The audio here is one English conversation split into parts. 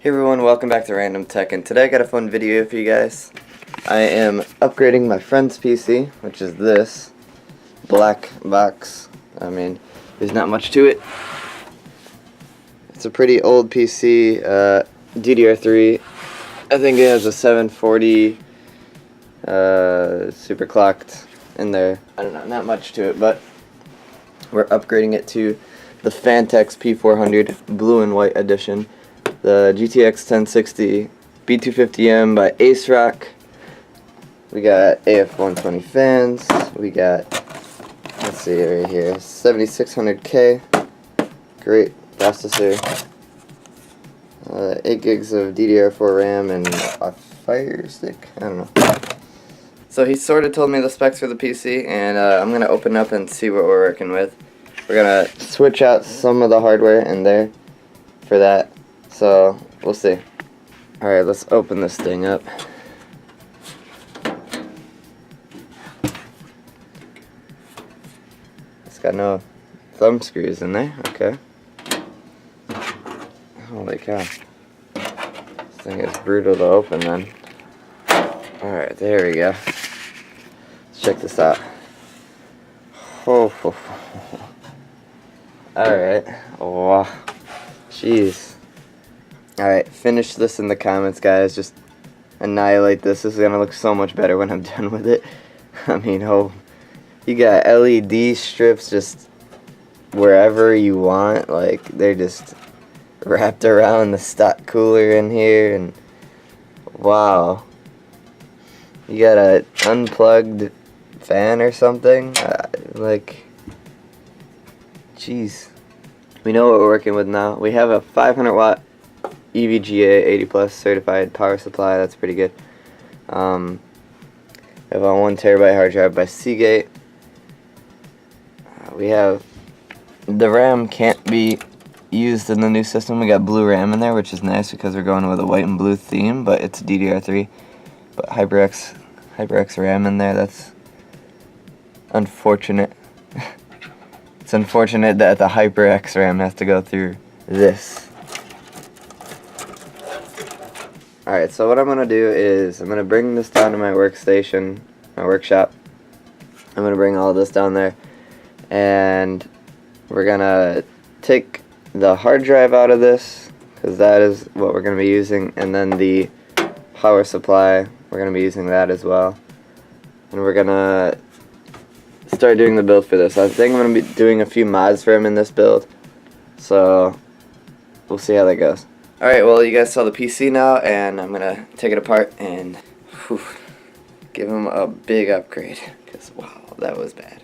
Hey everyone, welcome back to RandomTech, and today I got a fun video for you guys. I am upgrading my friend's PC, which is this black box. I mean, there's not much to it. It's a pretty old PC, DDR3. I think it has a 740 super clocked in there. I don't know, not much to it, but we're upgrading it to the Phanteks P400 blue and white edition. The GTX 1060 B250M by AceRock. We got AF120 fans. We got, let's see right here, 7600K. Great processor. 8 gigs of DDR4 RAM and a Fire Stick. I don't know. So he sort of told me the specs for the PC, and I'm gonna open up and see what we're working with. We're gonna switch out some of the hardware in there for that. So, we'll see. Alright, let's open this thing up. It's got no thumb screws in there, okay. Holy cow. This thing is brutal to open then. Alright, there we go. Let's check this out. Oh. Alright, wow. Jeez. Alright, finish this in the comments, guys. Just annihilate this. This is gonna look so much better when I'm done with it. I mean, oh, you got LED strips just wherever you want. Like, they're just wrapped around the stock cooler in here, and wow. You got a unplugged fan or something? Like, jeez. We know what we're working with now. We have a 500 watt EVGA 80 plus certified power supply. That's pretty good. I have a 1 terabyte hard drive by Seagate. We have the RAM can't be used in the new system. We got blue RAM in there, which is nice because we're going with a white and blue theme, but it's DDR3. But HyperX RAM in there. That's unfortunate. It's unfortunate that the HyperX RAM has to go through this. Alright, so what I'm going to do is I'm going to bring this down to my workstation, my workshop. I'm going to bring all of this down there, and we're going to take the hard drive out of this, because that is what we're going to be using, and then the power supply, we're going to be using that as well. And we're going to start doing the build for this. I think I'm going to be doing a few mods for him in this build, so we'll see how that goes. Alright, well, you guys saw the PC now, and I'm going to take it apart and give him a big upgrade, because wow, that was bad.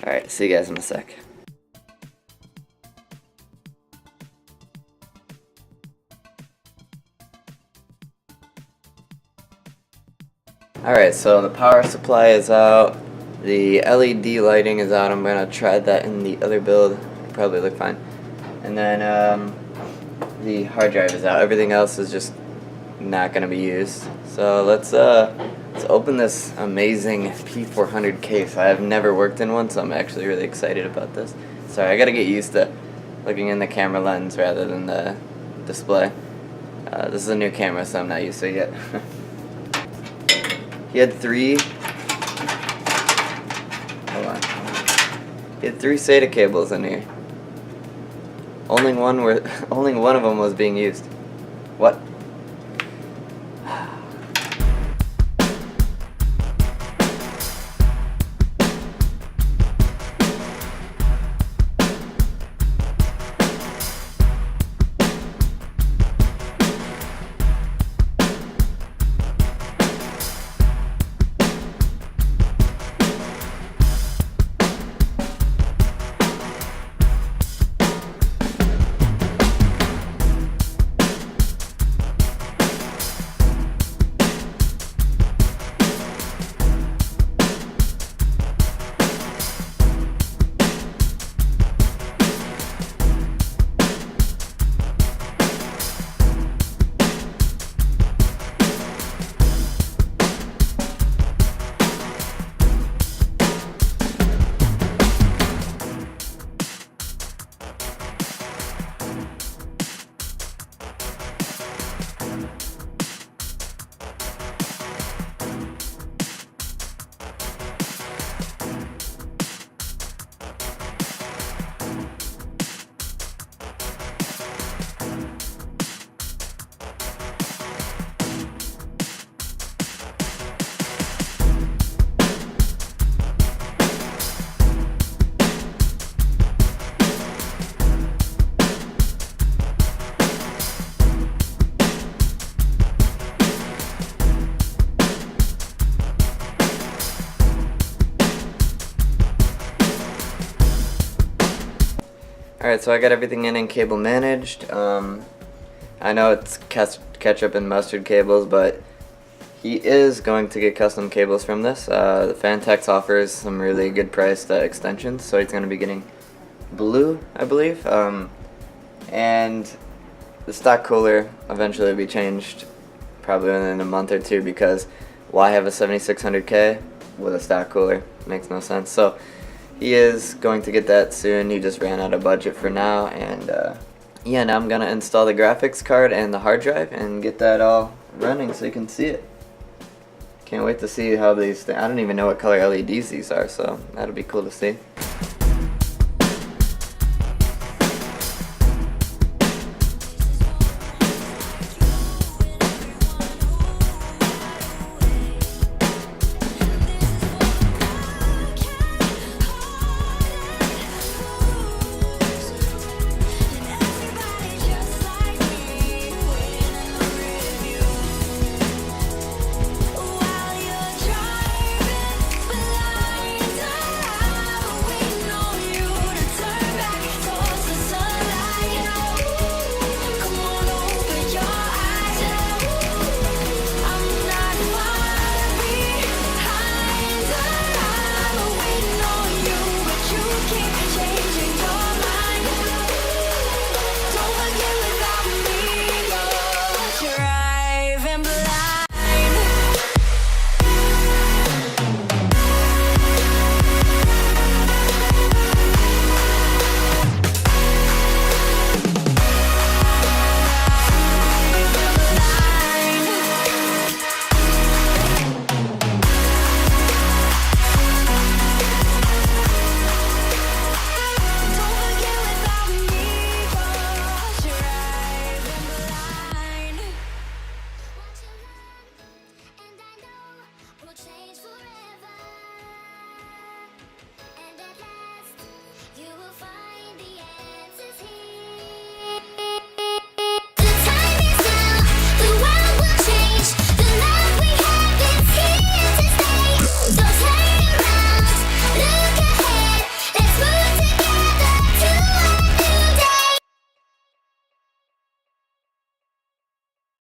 Alright, see you guys in a sec. Alright, so the power supply is out, the LED lighting is out. I'm going to try that in the other build. It'll probably look fine. And then the hard drive is out. Everything else is just not going to be used. So let's open this amazing P400 case. I have never worked in one, so I'm actually really excited about this. Sorry, I got to get used to looking in the camera lens rather than the display. This is a new camera, so I'm not used to it yet. He had three. Hold on. He had 3 SATA cables in here. Only one of them was being used. What? Alright, so I got everything in and cable managed. I know it's ketchup and mustard cables, but he is going to get custom cables from this. The Phanteks offers some really good priced extensions, so he's going to be getting blue, I believe. And the stock cooler eventually will be changed probably within a month or two, because why have a 7600K with a stock cooler? Makes no sense. So he is going to get that soon. He just ran out of budget for now, and yeah, now I'm gonna install the graphics card and the hard drive and get that all running so you can see it. Can't wait to see how these I don't even know what color LEDs these are, so that'll be cool to see.